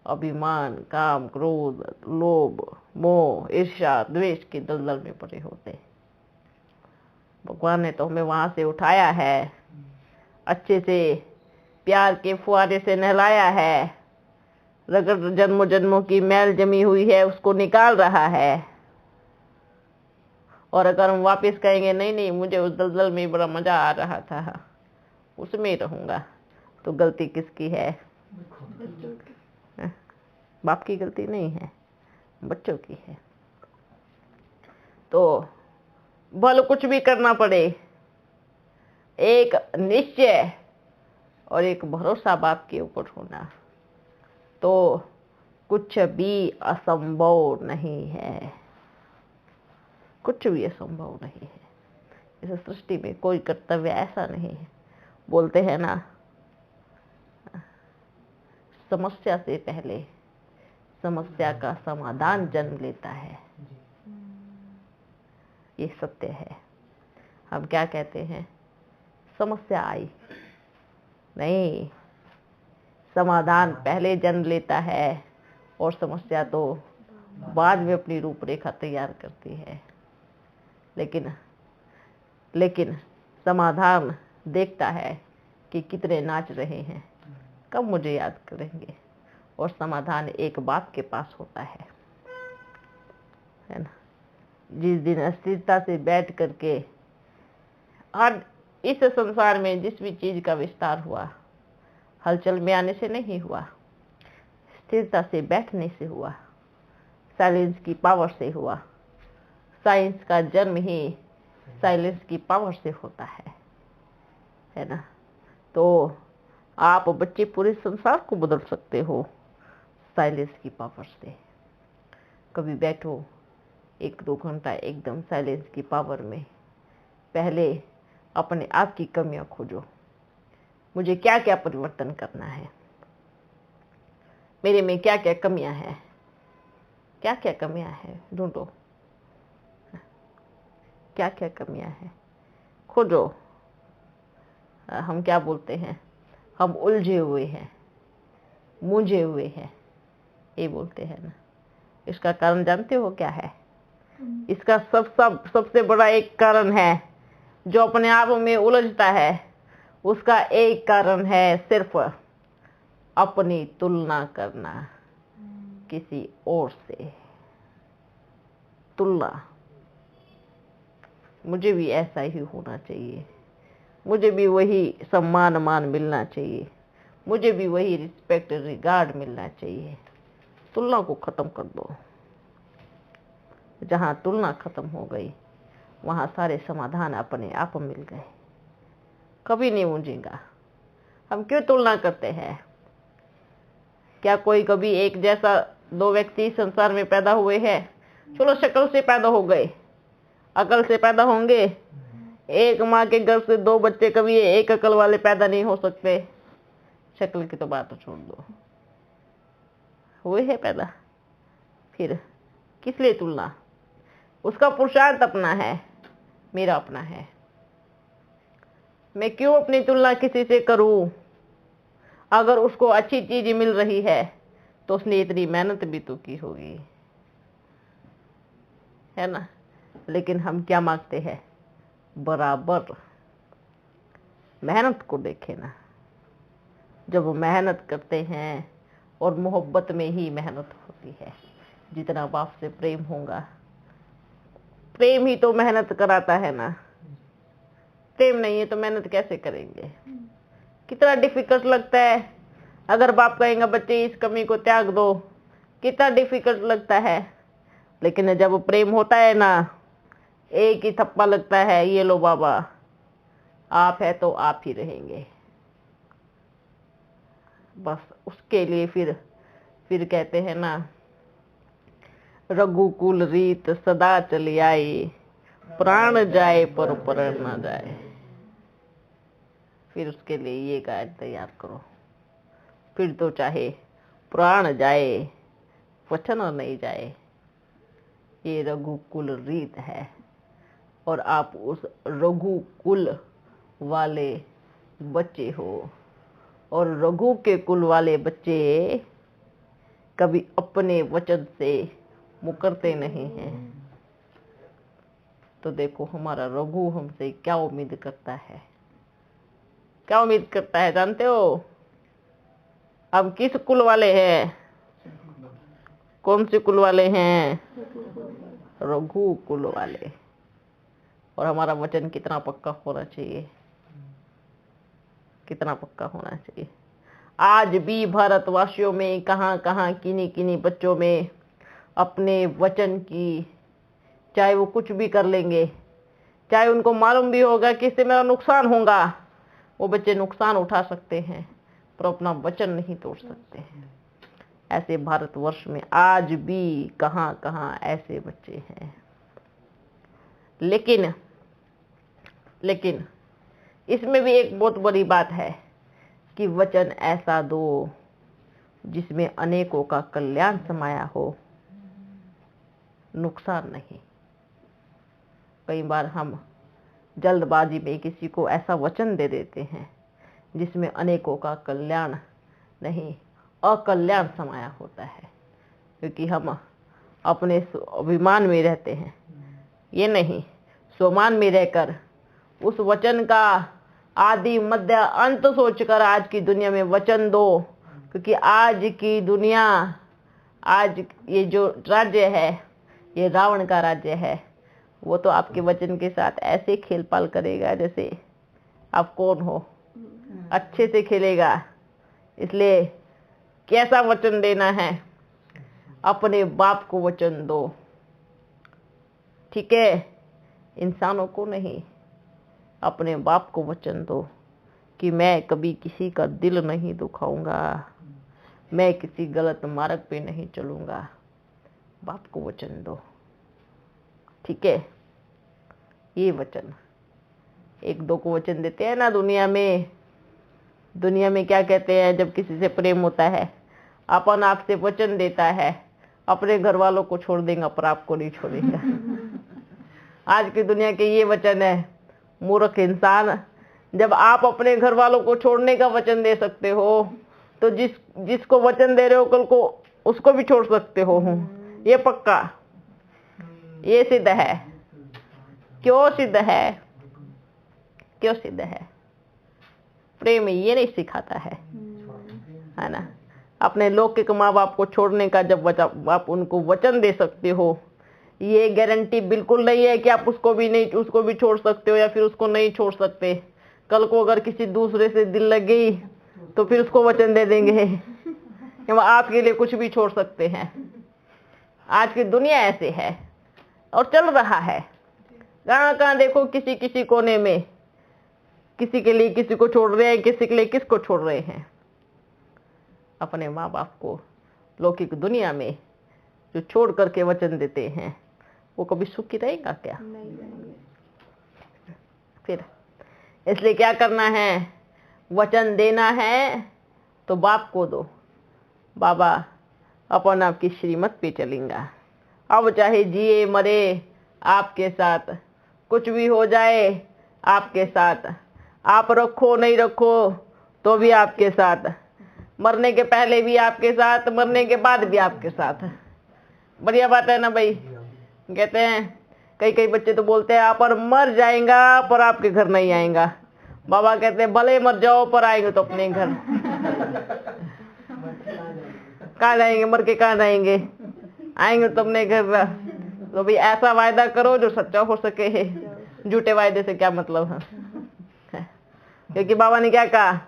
अभिमान, काम, क्रोध, लोभ, मोह, ईर्ष्या, द्वेष की दलदल में पड़े होते। भगवान ने तो हमें वहां से उठाया है, अच्छे से प्यार के फुहारे से नहलाया है, रगड़ जन्मों जन्मों की मैल जमी हुई है उसको निकाल रहा है। और अगर हम वापस कहेंगे नहीं नहीं मुझे उस दलदल में बड़ा मजा आ रहा था, उसमें ही रहूंगा, तो गलती किसकी है? बाप की गलती नहीं है, बच्चों की है। तो भले कुछ भी करना पड़े, एक निश्चय और एक भरोसा बाप के ऊपर होना, तो कुछ भी असंभव नहीं है। कुछ भी असंभव नहीं है। इस सृष्टि में कोई कर्तव्य ऐसा नहीं है। बोलते हैं ना, समस्या से पहले समस्या का समाधान जन्म लेता है। ये सत्य है। हम क्या कहते हैं, समस्या आई, नहीं, समाधान पहले जन्म लेता है और समस्या तो बाद में अपनी रूपरेखा तैयार करती है। लेकिन समाधान देखता है कि कितने नाच रहे हैं, कब मुझे याद करेंगे, और समाधान एक बाप के पास होता है ना। जिस दिन अस्थिरता से बैठ करके, आज इस संसार में जिस भी चीज का विस्तार हुआ, हलचल में आने से नहीं हुआ, स्थिरता से बैठने से हुआ, साइलेंस की पावर से हुआ। साइंस का जन्म ही साइलेंस की पावर से होता है ना। तो आप बच्चे पूरे संसार को बदल सकते हो साइलेंस की पावर से। कभी बैठो 1-2 घंटा एकदम साइलेंस की पावर में, पहले अपने आप की कमियां खोजो। मुझे क्या क्या परिवर्तन करना है, मेरे में क्या क्या कमियां हैं, क्या क्या कमियां हैं ढूंढो, क्या क्या कमियां हैं खोजो। हम क्या बोलते हैं, हम उलझे हुए हैं, मूंझे हुए हैं, ये बोलते हैं ना। इसका कारण जानते हो क्या है? इसका सबसे बड़ा एक कारण है, जो अपने आप में उलझता है, उसका एक कारण है सिर्फ अपनी तुलना करना किसी और से। तुलना, मुझे भी ऐसा ही होना चाहिए, मुझे भी वही सम्मान मान मिलना चाहिए, मुझे भी वही रिस्पेक्ट रिगार्ड मिलना चाहिए। तुलना को खत्म कर दो। जहाँ तुलना खत्म हो गई, वहाँ सारे समाधान अपने आप मिल गए। कभी नहीं मूंझेगा। हम क्यों तुलना करते हैं? क्या कोई कभी एक जैसा 2 व्यक्ति संसार में पैदा हुए हैं? चलो शक्ल से पैदा हो गए, अकल से पैदा होंगे। एक माँ के गर्भ से 2 बच्चे कभी एक अकल वाले पैदा नहीं हो सकते। शक्ल की तो बात छोड़ दो, हुए है पैदा। फिर किस लिए तुलना? उसका पुरुषार्थ अपना है, मेरा अपना है। मैं क्यों अपनी तुलना किसी से करूं? अगर उसको अच्छी चीज मिल रही है तो उसने इतनी मेहनत भी तो की होगी, है ना। लेकिन हम क्या मांगते हैं? बराबर मेहनत को देखे ना। जब मेहनत करते हैं, और मोहब्बत में ही मेहनत होती है। जितना बाप से प्रेम होगा, प्रेम ही तो मेहनत कराता है ना। प्रेम नहीं है तो मेहनत कैसे करेंगे? कितना डिफिकल्ट लगता है। अगर बाप कहेगा बच्चे इस कमी को त्याग दो, कितना डिफिकल्ट लगता है। लेकिन जब प्रेम होता है ना, एक ही थप्पा लगता है, ये लो बाबा, आप है तो आप ही रहेंगे। बस उसके लिए फिर कहते हैं ना, रघुकुल रीत सदा चली आई, प्राण जाए पर परण न जाए। फिर उसके लिए ये गाइड तैयार करो, फिर तो चाहे प्राण जाए वचन नहीं जाए। ये रघुकुल रीत है और आप उस रघुकुल वाले बच्चे हो, और रघु के कुल वाले बच्चे कभी अपने वचन से मुकरते नहीं हैं। तो देखो हमारा रघु हमसे क्या उम्मीद करता है, क्या उम्मीद करता है जानते हो? अब किस कुल वाले हैं? कौन से कुल वाले हैं? रघु कुल वाले। और हमारा वचन कितना पक्का होना चाहिए, कितना पक्का होना चाहिए। आज भी भारतवासियों में कहां कहां किन्हीं किन्हीं बच्चों में अपने वचन की, चाहे वो कुछ भी कर लेंगे, चाहे उनको मालूम भी होगा कि इससे मेरा नुकसान होगा, वो बच्चे नुकसान उठा सकते हैं पर अपना वचन नहीं तोड़ सकते हैं। ऐसे भारतवर्ष में आज भी कहां कहां ऐसे बच्चे हैं। लेकिन इसमें भी एक बहुत बड़ी बात है कि वचन ऐसा दो जिसमें अनेकों का कल्याण समाया हो, नुकसान नहीं। कई बार हम जल्दबाजी में किसी को ऐसा वचन दे देते हैं जिसमें अनेकों का कल्याण नहीं, अकल्याण समाया होता है, क्योंकि हम अपने अभिमान में रहते हैं। ये नहीं, स्वमान में रहकर उस वचन का आदि मध्य अंत सोचकर आज की दुनिया में वचन दो। क्योंकि आज की दुनिया, आज ये जो राज्य है, ये रावण का राज्य है। वो तो आपके वचन के साथ ऐसे खेल पाल करेगा जैसे आप कौन हो, अच्छे से खेलेगा। इसलिए कैसा वचन देना है? अपने बाप को वचन दो, ठीक है? इंसानों को नहीं, अपने बाप को वचन दो कि मैं कभी किसी का दिल नहीं दुखाऊंगा, मैं किसी गलत मार्ग पे नहीं चलूंगा। बाप को वचन दो, ठीक है? ये वचन, एक दो को वचन देते हैं ना दुनिया में। दुनिया में क्या कहते हैं जब किसी से प्रेम होता है? अपन आपसे वचन देता है, अपने घर वालों को छोड़ देगा पर आपको नहीं छोड़ेगा। आज की दुनिया के ये वचन है। मूर्ख इंसान, जब आप अपने घर वालों को छोड़ने का वचन दे सकते हो तो जिसको वचन दे रहे हो कल को उसको भी छोड़ सकते हो। ये पक्का, ये सिद्ध है। क्यों सिद्ध है? क्यों सिद्ध है? प्रेम ये नहीं सिखाता है ना? अपने लौकिक माँ बाप को छोड़ने का जब आप उनको वचन दे सकते हो, ये गारंटी बिल्कुल नहीं है कि आप उसको भी छोड़ सकते हो या फिर उसको नहीं छोड़ सकते। कल को अगर किसी दूसरे से दिल लग गई तो फिर उसको वचन दे देंगे कि वो आपके लिए कुछ भी छोड़ सकते हैं। आज की दुनिया ऐसे है और चल रहा है। कहाँ कहाँ देखो, किसी किसी कोने में किसी के लिए किसी को छोड़ रहे हैं, किसी के लिए किसको छोड़ रहे हैं। अपने माँ बाप को लौकिक दुनिया में जो छोड़ करके वचन देते हैं वो कभी सुखी रहेगा क्या? फिर इसलिए क्या करना है? वचन देना है तो बाप को दो। बाबा अपन आपकी श्रीमत पे चलेंगे, अब चाहे जिए मरे आपके साथ, कुछ भी हो जाए आपके साथ, आप रखो नहीं रखो तो भी आपके साथ, मरने के पहले भी आपके साथ, मरने के बाद भी आपके साथ। बढ़िया बात है ना भाई? कहते हैं कई बच्चे तो बोलते हैं आप पर मर जाएगा पर आपके घर नहीं आएगा। बाबा कहते हैं भले मर जाओ पर आएंगे तो अपने घर। कहाँ जाएंगे? मर के कहाँ जाएंगे? आएंगे तो अपने घर। तो भाई ऐसा वायदा करो जो सच्चा हो सके। झूठे वायदे से क्या मतलब है? क्योंकि बाबा ने क्या कहा?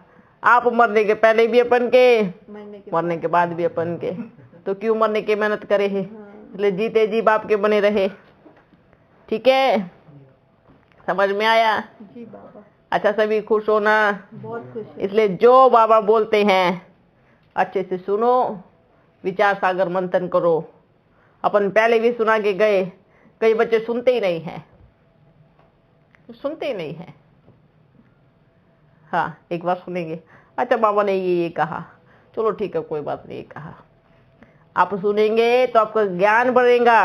आप मरने के पहले भी अपन के, मरने के बाद भी अपन के, तो क्यों मरने की मेहनत करे है? इसलिए जीते जी बाप के बने रहे। ठीक है, समझ में आया? जी बाबा। अच्छा, सभी खुश हो ना? बहुत खुश है। इसलिए जो बाबा बोलते हैं अच्छे से सुनो, विचार सागर मंथन करो। अपन पहले भी सुना के गए, कई बच्चे सुनते ही नहीं हैं, सुनते ही नहीं हैं। हाँ, एक बार सुनेंगे, अच्छा बाबा ने ये कहा, चलो ठीक है कोई बात नहीं, कहा। आप सुनेंगे तो आपका ज्ञान बढ़ेगा।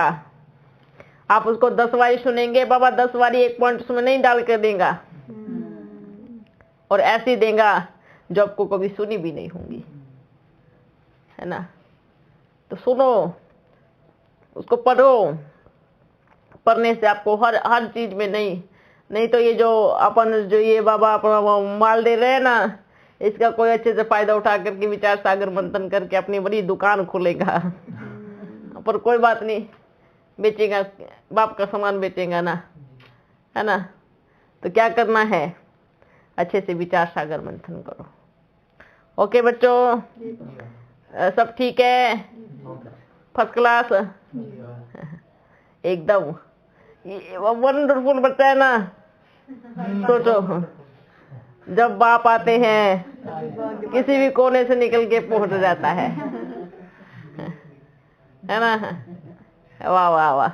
आप उसको 10 बारी सुनेंगे, बाबा 10 बारी एक पॉइंट उसमें नहीं डाल कर देगा, और ऐसी देगा जो आपको कभी सुनी भी नहीं होंगी, है ना। तो सुनो, उसको पढ़ो। पढ़ने से आपको हर चीज में नहीं तो ये जो अपन जो ये बाबा अपना माल दे रहे हैं ना, इसका कोई अच्छे से फायदा उठा करके विचार सागर मंथन करके अपनी बड़ी दुकान खोलेगा। पर कोई बात नहीं, बेचेगा, बाप का सामान बेचेगा ना, है ना। तो क्या करना है, अच्छे से विचार सागर मंथन करो। ओके बच्चों, सब ठीक है, फर्स्ट क्लास, एकदम वंडरफुल बच्चा है ना। सोचो, जब बाप आते हैं किसी भी कोने से निकल के पहुंच जाता है ना। वाह वाह वाह।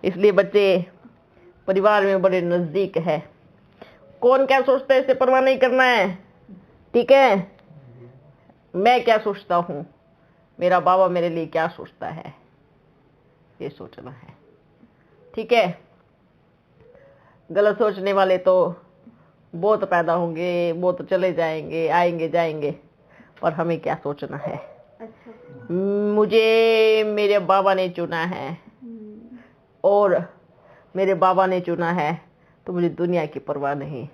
इसलिए बच्चे परिवार में बड़े नजदीक है। कौन क्या सोचता है इससे परवाह नहीं करना है, ठीक है। मैं क्या सोचता हूँ, मेरा बाबा मेरे लिए क्या सोचता है, ये सोचना है, ठीक है। गलत सोचने वाले तो बहुत पैदा होंगे, बहुत चले जाएंगे, आएंगे जाएंगे, पर हमें क्या सोचना है। मुझे मेरे बाबा ने चुना है, और मेरे बाबा ने चुना है, तो मुझे दुनिया की परवाह नहीं।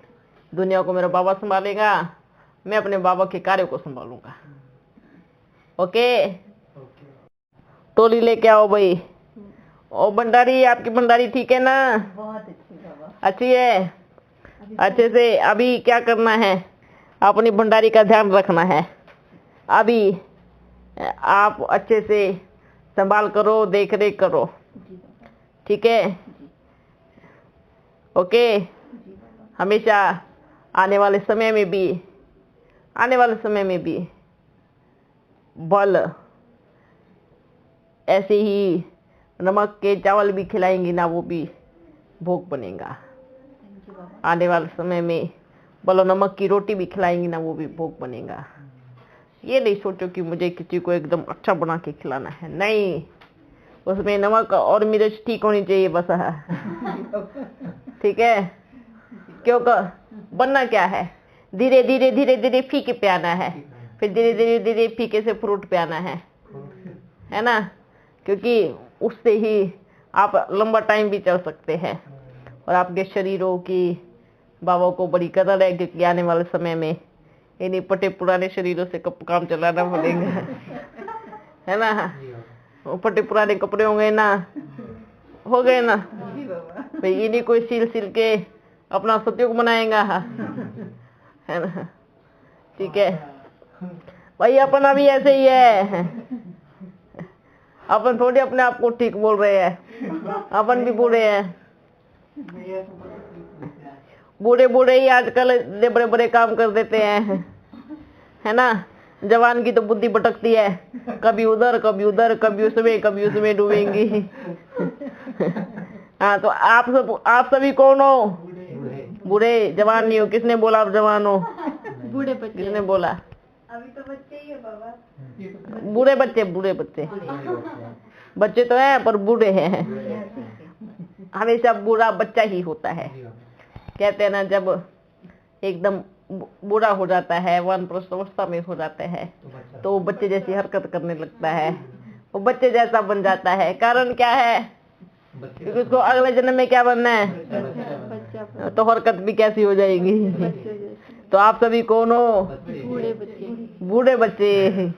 दुनिया को मेरा बाबा संभालेगा, मैं अपने बाबा के कार्य को संभालूंगा। ओके, टोली लेके आओ भाई। ओ भंडारी, आपकी भंडारी ठीक है ना? बहुत अच्छी बाबा, अच्छी है। अच्छे से अभी क्या करना है, अपनी भंडारी का ध्यान रखना है। अभी आप अच्छे से संभाल करो, देख रेख करो, ठीक है। ओके, हमेशा आने वाले समय में भी बल ऐसे ही नमक के चावल भी खिलाएंगी ना, वो भी भोग बनेगा। आने वाले समय में बोलो नमक की रोटी भी खिलाएंगी ना, वो भी भोग बनेगा। ये नहीं सोचो कि मुझे किसी को एकदम अच्छा बना के खिलाना है, नहीं, उसमें नमक और मिर्च ठीक होनी चाहिए बस है, ठीक है। क्योंकि बनना क्या है, धीरे धीरे धीरे धीरे फीके पे आना है, फिर धीरे धीरे धीरे फीके से फ्रूट पे आना है ना। क्योंकि उससे ही आप लंबा टाइम भी चल सकते हैं, और आपके शरीरों की बाबा को बड़ी कदर है। क्योंकि आने वाले समय में इन्हीं पटे पुराने शरीरों से काम चलाना पड़ेगा, है ना। वो पटे पुराने कपड़े हो गए ना, भाई इन्हीं को सिल के अपना सतयुग बनाएगा, है ना, ठीक है भाई। अपन अभी ऐसे ही है, अपन थोड़ी अपने आप को ठीक बोल रहे हैं, अपन भी बूढ़े हैं। बूढ़े ही आजकल बड़े बड़े काम कर देते हैं, है ना। जवान की तो बुद्धि भटकती है, कभी उधर कभी उधर, कभी उसमें डूबेंगी। हाँ, तो आप सभी कौन हो? बूढ़े, जवान नहीं हो। किसने बोला आप जवान हो? बूढ़े बच्चे, किसने बोला? अभी तो बच्चे ही है बाबा। बूढ़े बच्चे बच्चे तो हैं पर बूढ़े हैं। हमेशा बूढ़ा बच्चा ही होता है। कहते हैं ना, जब एकदम बूढ़ा हो जाता है, वानप्रस्थ अवस्था में हो जाता है, तो वो बच्चे जैसी हरकत करने लगता है, वो बच्चे जैसा बन जाता है। कारण क्या है? क्योंकि उसको अगले जन्म में क्या बनना है, तो हरकत भी कैसी हो जाएगी। तो आप सभी कौन हो? बूढ़े बच्चे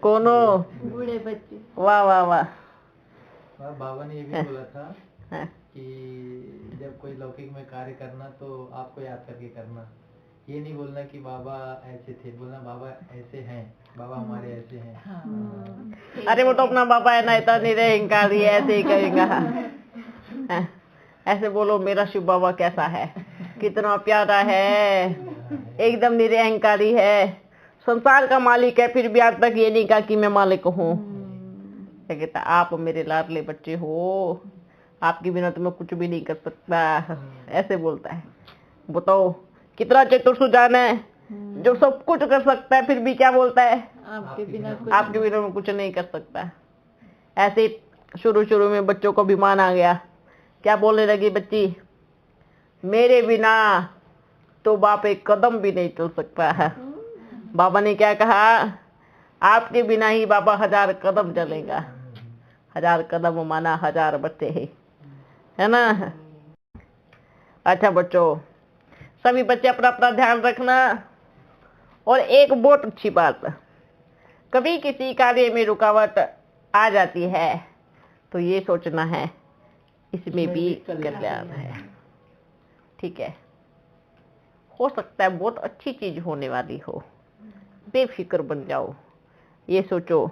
कौन हो? बूढ़े बच्चे। वाह वाह वाह। बाबा ने ये भी बोला था कि जब कोई लौकिक में कार्य करना तो आपको याद करके करना। ये नहीं बोलना कि बाबा ऐसे थे, बोलना बाबा ऐसे हैं, बाबा हमारे ऐसे हैं। अरे वो तो अपना बाबा है ना, इतना निरहंकारी है, ऐसे ही कहेगा। ऐसे बोलो, मेरा शिव बाबा कैसा है, कितना प्यारा है, एकदम निरहंकारी है, संसार का मालिक है, फिर भी आज तक ये नहीं कहा कि मैं मालिक हूँ। क्या कहता, आप मेरे लाडले बच्चे हो, आपके बिना तो मैं कुछ भी नहीं कर सकता, ऐसे बोलता है। बताओ कितना चतुर सुजान है, जो सब कुछ कर सकता है, फिर भी क्या बोलता है, आपके बिना मैं कुछ नहीं कर सकता। ऐसे शुरू शुरू में बच्चों को अभिमान आ गया, क्या बोलने लगी बच्ची, मेरे बिना तो बाप एक कदम भी नहीं चल सकता है। बाबा ने क्या कहा, आपके बिना ही बाबा 1000 कदम चलेगा। 1000 कदम माना 1000 बच्चे है ना। अच्छा बच्चों, सभी बच्चे अपना अपना ध्यान रखना। और एक बहुत अच्छी बात, कभी किसी कार्य में रुकावट आ जाती है तो ये सोचना है इसमें भी कल्याण है। ठीक है, हो सकता है बहुत अच्छी चीज होने वाली हो, बेफिक्र बन जाओ। ये सोचो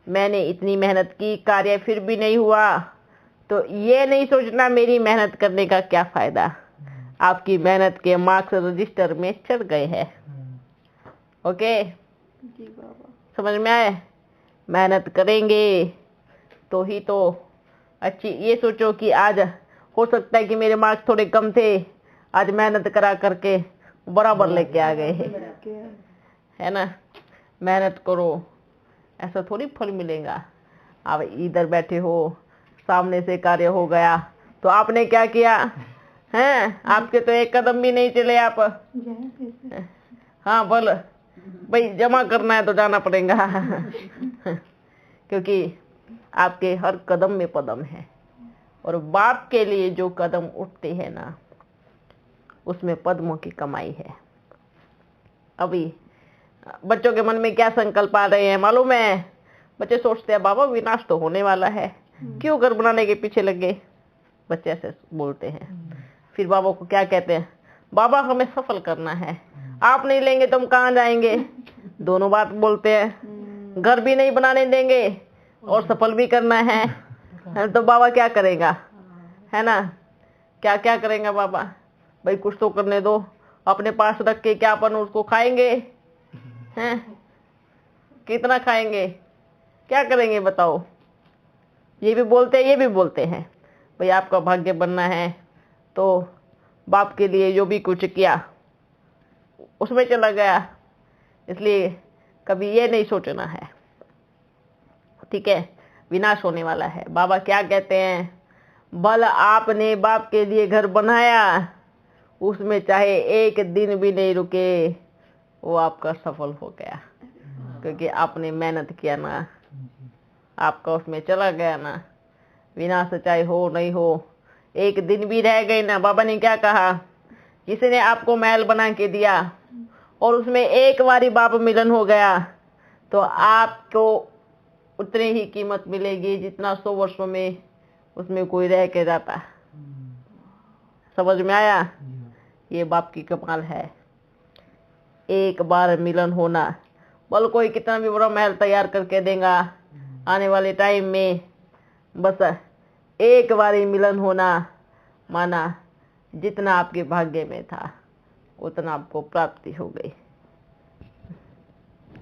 मैंने इतनी मेहनत की, कार्य फिर भी नहीं हुआ, तो ये नहीं सोचना मेरी मेहनत करने का क्या फायदा। आपकी मेहनत के मार्क्स रजिस्टर में चढ़ गए हैं। ओके जी बाबा, समझ में आए। मेहनत करेंगे तो ही तो अच्छी। ये सोचो कि आज हो सकता है कि मेरे मार्क्स थोड़े कम थे, आज मेहनत करा करके बराबर लेके आ गए है ना। मेहनत करो, ऐसा थोड़ी फल मिलेगा। आप इधर बैठे हो, सामने से कार्य हो गया तो आपने क्या किया हैं, आपके तो एक कदम भी नहीं चले आप। हाँ बोल भाई, जमा करना है तो जाना पड़ेगा क्योंकि आपके हर कदम में पदम है। और बाप के लिए जो कदम उठते हैं ना, उसमें पद्मों की कमाई है। अभी बच्चों के मन में क्या संकल्प आ रहे हैं मालूम है। बच्चे सोचते हैं बाबा विनाश तो होने वाला है, क्यों घर बनाने के पीछे लगे। बच्चे ऐसे बोलते हैं। फिर बाबा को क्या कहते हैं, बाबा हमें सफल करना है, आप नहीं लेंगे तो हम कहाँ जाएंगे। दोनों बात बोलते हैं, घर भी नहीं बनाने देंगे और सफल भी करना है तो बाबा क्या करेगा, है ना। क्या क्या करेगा बाबा, भाई कुछ तो करने दो। अपने पास रख के क्या अपन उसको खाएंगे हैं, कितना खाएंगे, क्या करेंगे बताओ। ये भी बोलते हैं, ये भी बोलते हैं भाई आपका भाग्य बनना है तो बाप के लिए जो भी कुछ किया उसमें चला गया। इसलिए कभी ये नहीं सोचना है, ठीक है, विनाश होने वाला है। बाबा क्या कहते हैं, भला आपने बाप के लिए घर बनाया, उसमें चाहे एक दिन भी नहीं रुके, वो आपका सफल हो गया, क्योंकि आपने मेहनत किया ना, आपका उसमें चला गया ना। विनाश चाहे हो नहीं हो, एक दिन भी रह गई ना। बाबा ने क्या कहा, जिसने आपको महल बना के दिया और उसमें एक बारी बाप मिलन हो गया तो आपको उतनी ही कीमत मिलेगी जितना 100 वर्षों में उसमें कोई रह के जाता। समझ में आया। ये बाप की कमाल है, एक बार मिलन होना। बोल कोई कितना भी बड़ा महल तैयार करके देगा, आने वाले टाइम में बस एक बारी मिलन होना, माना जितना आपके भाग्य में था उतना आपको प्राप्ति हो गई।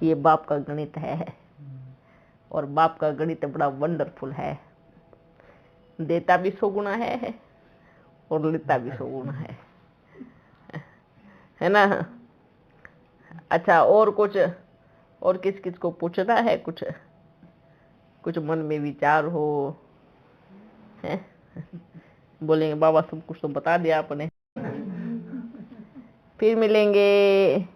ये बाप का गणित है, और बाप का गणित बड़ा वंडरफुल है। देता भी 100 गुना है और लेता भी 100 गुना है ना। अच्छा, और कुछ, और किस किस को पूछना है, कुछ कुछ मन में विचार हो है। बोलेंगे बाबा सब कुछ तो बता दिया आपने। फिर मिलेंगे।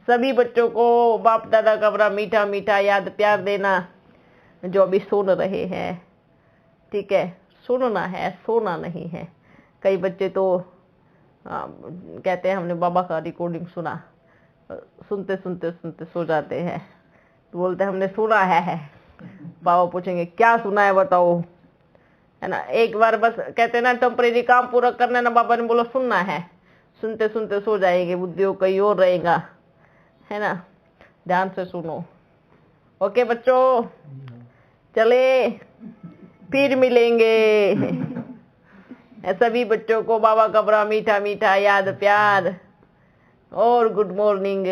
सभी बच्चों को बाप दादा का बड़ा मीठा मीठा याद प्यार देना, जो अभी सुन रहे हैं। ठीक है, सुनना है, सोना नहीं है। कई बच्चे तो कहते हैं हमने बाबा का रिकॉर्डिंग सुना, सुनते सुनते सुनते सो जाते हैं। तो बोलते हैं हमने सुना है। बाबा पूछेंगे क्या सुना है बताओ, है ना। एक बार बस कहते हैं ना टेम्परेरी काम पूरा करना है ना, बाबा ने बोला सुनना है, सुनते सुनते सो जाएंगे, बुद्धि कहीं और रहेगा, है ना। ध्यान से सुनो। ओके बच्चों, चले फिर मिलेंगे। सभी बच्चों को बाबा का बड़ा मीठा मीठा याद प्यार और गुड मॉर्निंग।